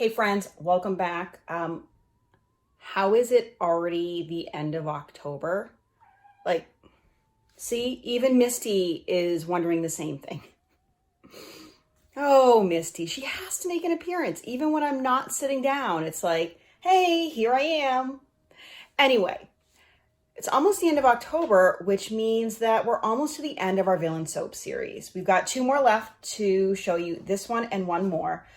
Hey friends, welcome back. How is it already the end of October? Like, see, even Misty is wondering the same thing. Oh, Misty, she has to make an appearance. Even when I'm not sitting down, it's like, hey, here I am. Anyway, it's almost the end of October, which means that we're almost to the end of our villain soap series. We've got two more left to show you, this one and one more.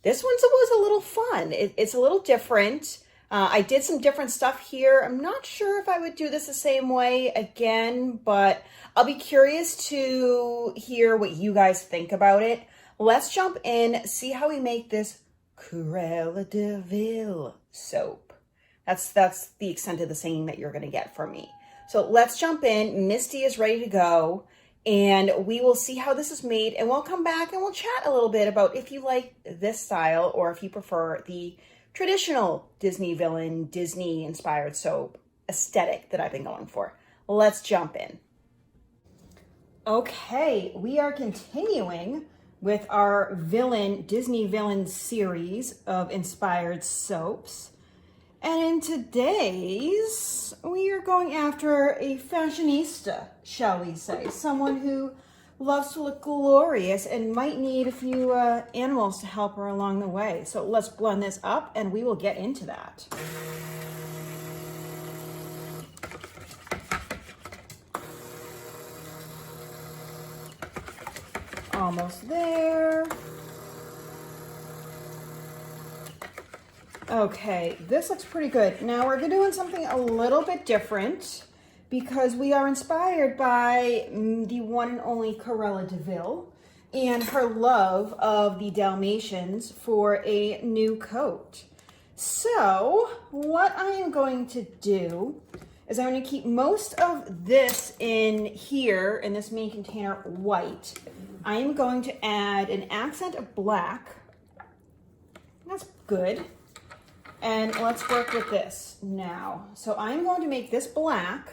This one was a little fun. It's a little different. I did some different stuff here. I'm not sure if I would do this the same way again, but I'll be curious to hear what you guys think about it. Let's jump in, see how we make this Cruella De vil soap. That's the extent of the singing that you're going to get from me. So let's jump in. Misty is ready to go. And we will see how this is made, and we'll come back and we'll chat a little bit about if you like this style or if you prefer the traditional Disney villain, Disney inspired soap aesthetic that I've been going for. Let's jump in. Okay, we are continuing with our Disney villain series of inspired soaps. And in today's, we are going after a fashionista, shall we say. Someone who loves to look glorious and might need a few animals to help her along the way. So let's blend this up and we will get into that. Almost there. Okay, this looks pretty good. Now we're doing something a little bit different because we are inspired by the one and only Cruella De vil and her love of the Dalmatians for a new coat. So what I am going to do is I'm going to keep most of this in here in this main container white. I am going to add an accent of black. That's good. And let's work with this now. So I'm going to make this black,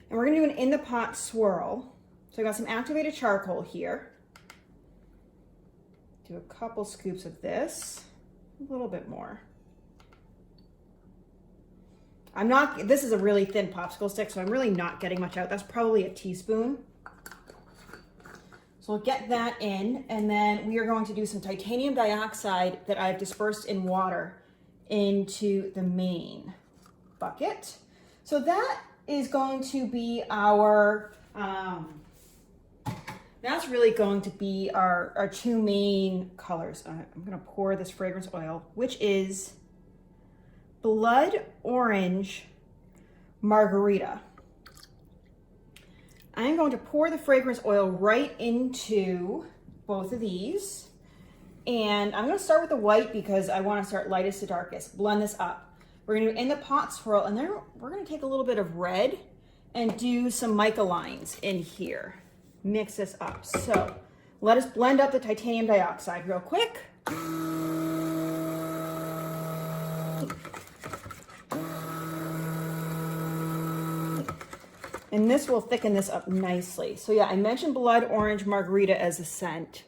and we're going to do an in the pot swirl. So I got some activated charcoal here. Do a couple scoops of this, a little bit more. This is a really thin popsicle stick, so I'm really not getting much out. That's probably a teaspoon. So we'll get that in, and then we are going to do some titanium dioxide that I've dispersed in water into the main bucket. So that is going to be our, that's really going to be our two main colors. I'm gonna pour this fragrance oil, which is Blood Orange Margarita. I'm going to pour the fragrance oil right into both of these. And I'm going to start with the white because I want to start lightest to darkest. Blend this up. We're going to do in the pot swirl, and then we're going to take a little bit of red and do some mica lines in here. Mix this up. So let us blend up the titanium dioxide real quick. And this will thicken this up nicely. So yeah, I mentioned Blood Orange Margarita as a scent.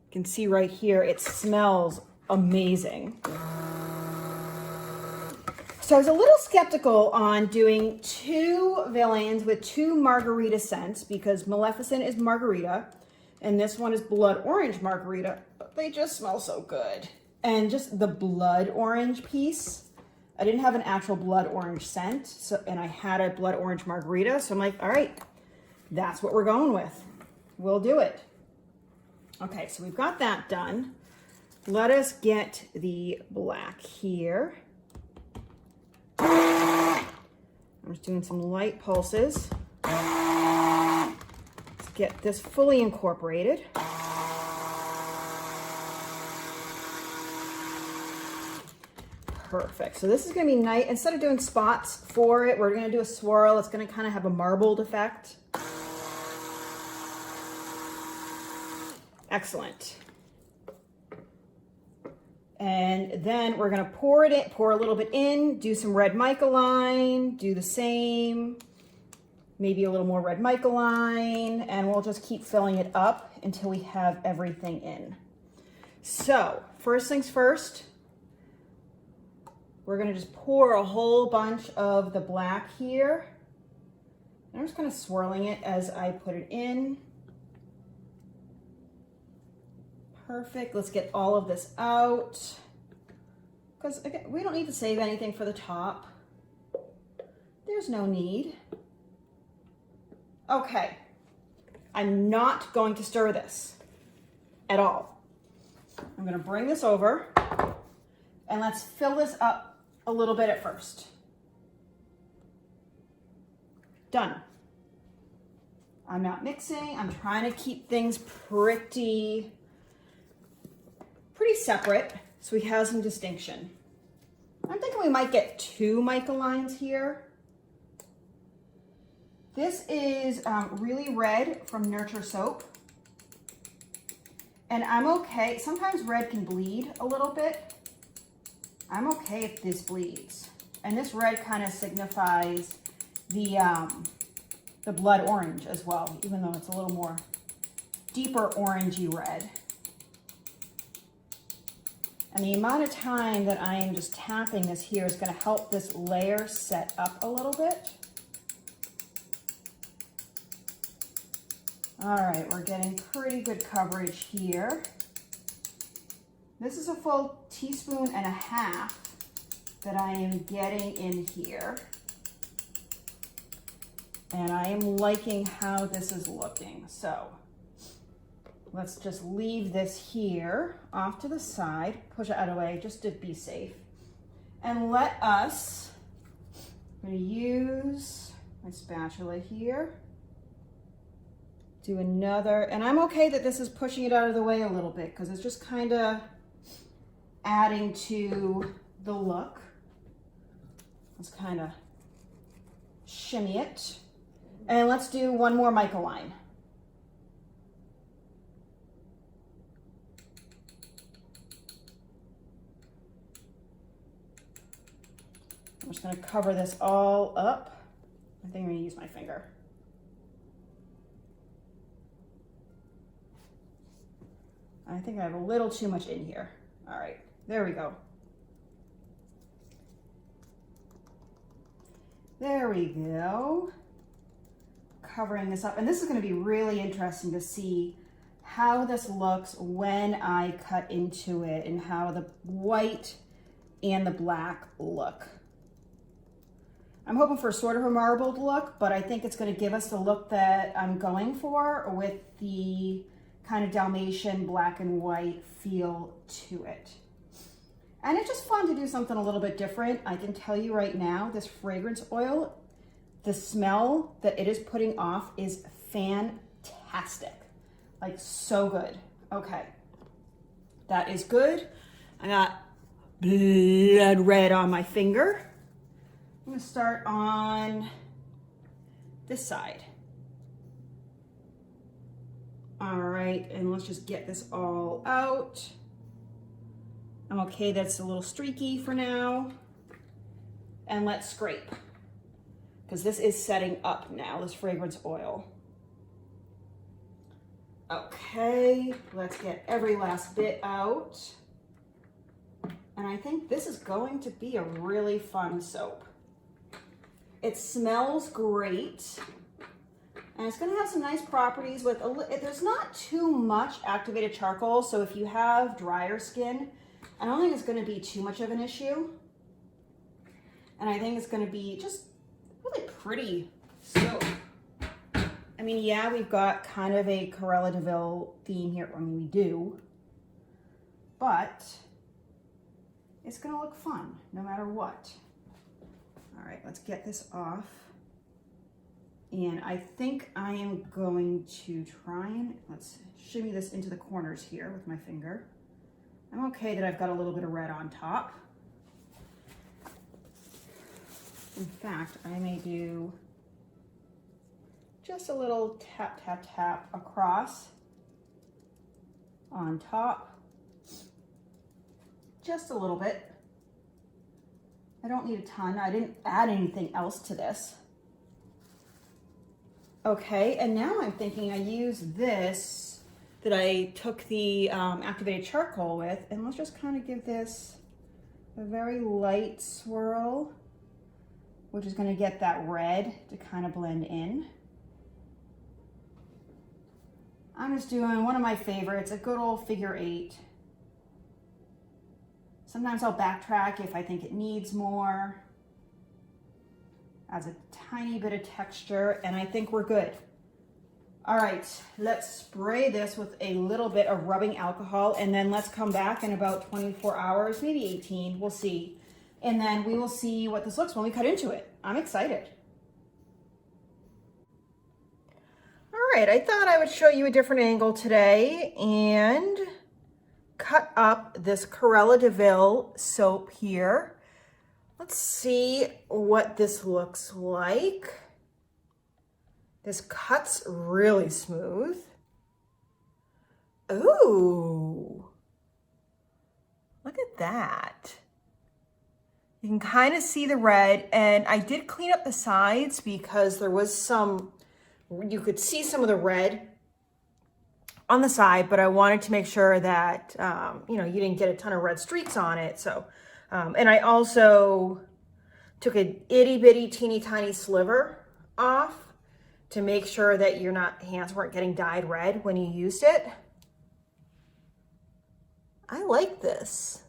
You can see right here, it smells amazing. So I was a little skeptical on doing two villains with two margarita scents because Maleficent is margarita and this one is Blood Orange Margarita, but they just smell so good. And just the blood orange piece, I didn't have an actual blood orange scent, and I had a blood orange margarita, so I'm like, all right, that's what we're going with. We'll do it. Okay, so we've got that done. Let us get the black here. I'm just doing some light pulses. Let's get this fully incorporated. Perfect. So this is going to be nice. Instead of doing spots for it, we're going to do a swirl. It's going to kind of have a marbled effect. Excellent. And then we're going to pour a little bit in, do some red mica line, do the same, maybe a little more red mica line, and we'll just keep filling it up until we have everything in. So first things first, we're gonna just pour a whole bunch of the black here. I'm just kind of swirling it as I put it in. Perfect, let's get all of this out. Because again, we don't need to save anything for the top. There's no need. Okay, I'm not going to stir this at all. I'm gonna bring this over and let's fill this up a little bit at first. Done. I'm not mixing. I'm trying to keep things pretty separate so we have some distinction. I'm thinking we might get 2 mica lines here. This is really red from Nurture Soap. And I'm okay. Sometimes red can bleed a little bit. I'm okay if this bleeds. And this red kind of signifies the blood orange as well, even though it's a little more deeper orangey red. And the amount of time that I am just tapping this here is going to help this layer set up a little bit. All right, we're getting pretty good coverage here. This is a full teaspoon and a half that I am getting in here. And I am liking how this is looking. So let's just leave this here off to the side, push it out of the way just to be safe. And let us, I'm gonna use my spatula here. Do another, and I'm okay that this is pushing it out of the way a little bit because it's just kind of adding to the look. Let's kind of shimmy it. And let's do one more mica line. I'm just going to cover this all up. I think I'm going to use my finger. I think I have a little too much in here. All right, there we go. There we go. Covering this up. And this is going to be really interesting to see how this looks when I cut into it and how the white and the black look. I'm hoping for sort of a marbled look, but I think it's going to give us the look that I'm going for with the kind of Dalmatian black and white feel to it. And it's just fun to do something a little bit different. I can tell you right now, this fragrance oil, the smell that it is putting off is fantastic. Like so good. Okay, that is good. I got blood red on my finger. I'm gonna start on this side. All right, and let's just get this all out. I'm okay, that's a little streaky for now. And let's scrape, because this is setting up now, this fragrance oil. Okay, let's get every last bit out. And I think this is going to be a really fun soap. It smells great. And it's going to have some nice properties with, there's not too much activated charcoal. So if you have drier skin, I don't think it's going to be too much of an issue. And I think it's going to be just really pretty soap. I mean, yeah, we've got kind of a Cruella De vil theme here. I mean, we do. But it's going to look fun no matter what. All right, let's get this off. And I think I am going to try and, let's shimmy this into the corners here with my finger. I'm okay that I've got a little bit of red on top. In fact, I may do just a little tap, tap, tap across on top. Just a little bit. I don't need a ton. I didn't add anything else to this. Okay, and now I'm thinking I use this that I took the activated charcoal with. And let's just kind of give this a very light swirl, which is going to get that red to kind of blend in. I'm just doing one of my favorites, a good old figure 8. Sometimes I'll backtrack if I think it needs more. Adds a tiny bit of texture, and I think we're good. All right, let's spray this with a little bit of rubbing alcohol, and then let's come back in about 24 hours, maybe 18, we'll see. And then we will see what this looks when we cut into it. I'm excited. All right, I thought I would show you a different angle today and cut up this Cruella De vil soap here. Let's see what this looks like. This cuts really smooth. Ooh, look at that. You can kind of see the red, and I did clean up the sides because there was some, you could see some of the red on the side, but I wanted to make sure that, you know, you didn't get a ton of red streaks on it. So, and I also took an itty bitty teeny tiny sliver off to make sure that your hands weren't getting dyed red when you used it. I like this.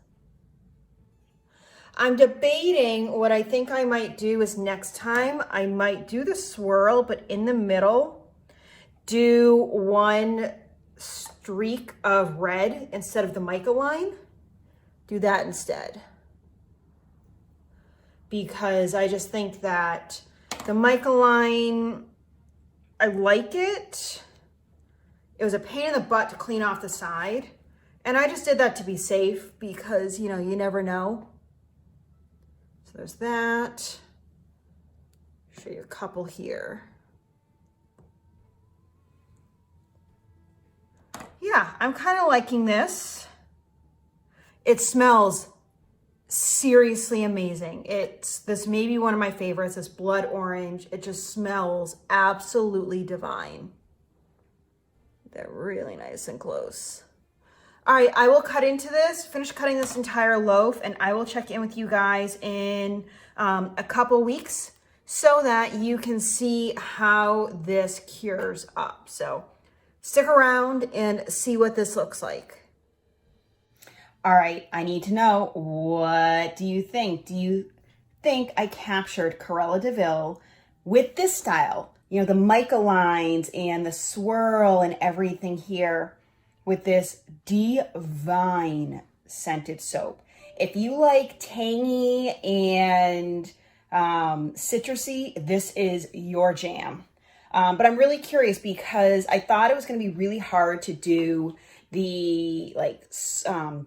I'm debating what I think I might do is next time I might do the swirl, but in the middle, do one streak of red instead of the mica line. Do that instead. Because I just think that the mica line, I like it. It was a pain in the butt to clean off the side. And I just did that to be safe because, you know, you never know. So there's that. Show you a couple here. Yeah, I'm kind of liking this. It smells seriously amazing. This may be one of my favorites, this blood orange. It just smells absolutely divine. They're really nice and close. All right, I will cut into this, finish cutting this entire loaf, and I will check in with you guys in a couple weeks so that you can see how this cures up. So stick around and see what this looks like. All right, I need to know, what do you think? Do you think I captured Cruella De vil with this style? You know, the mica lines and the swirl and everything here with this divine scented soap. If you like tangy and citrusy, this is your jam. But I'm really curious because I thought it was going to be really hard to do the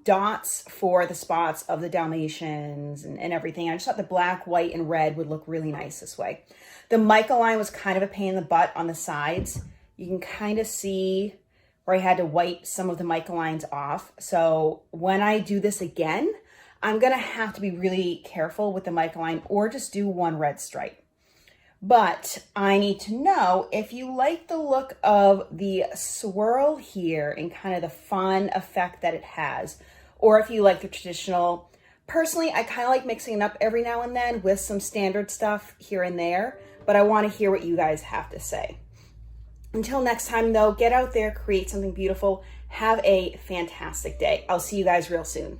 dots for the spots of the Dalmatians and everything. I just thought the black, white, and red would look really nice this way. The mica line was kind of a pain in the butt on the sides. You can kind of see where I had to wipe some of the mica lines off. So when I do this again, I'm gonna have to be really careful with the mica line or just do one red stripe. But I need to know if you like the look of the swirl here and kind of the fun effect that it has, or if you like the traditional. Personally, I kind of like mixing it up every now and then with some standard stuff here and there, but I want to hear what you guys have to say. Until next time though, get out there, create something beautiful. Have a fantastic day. I'll see you guys real soon.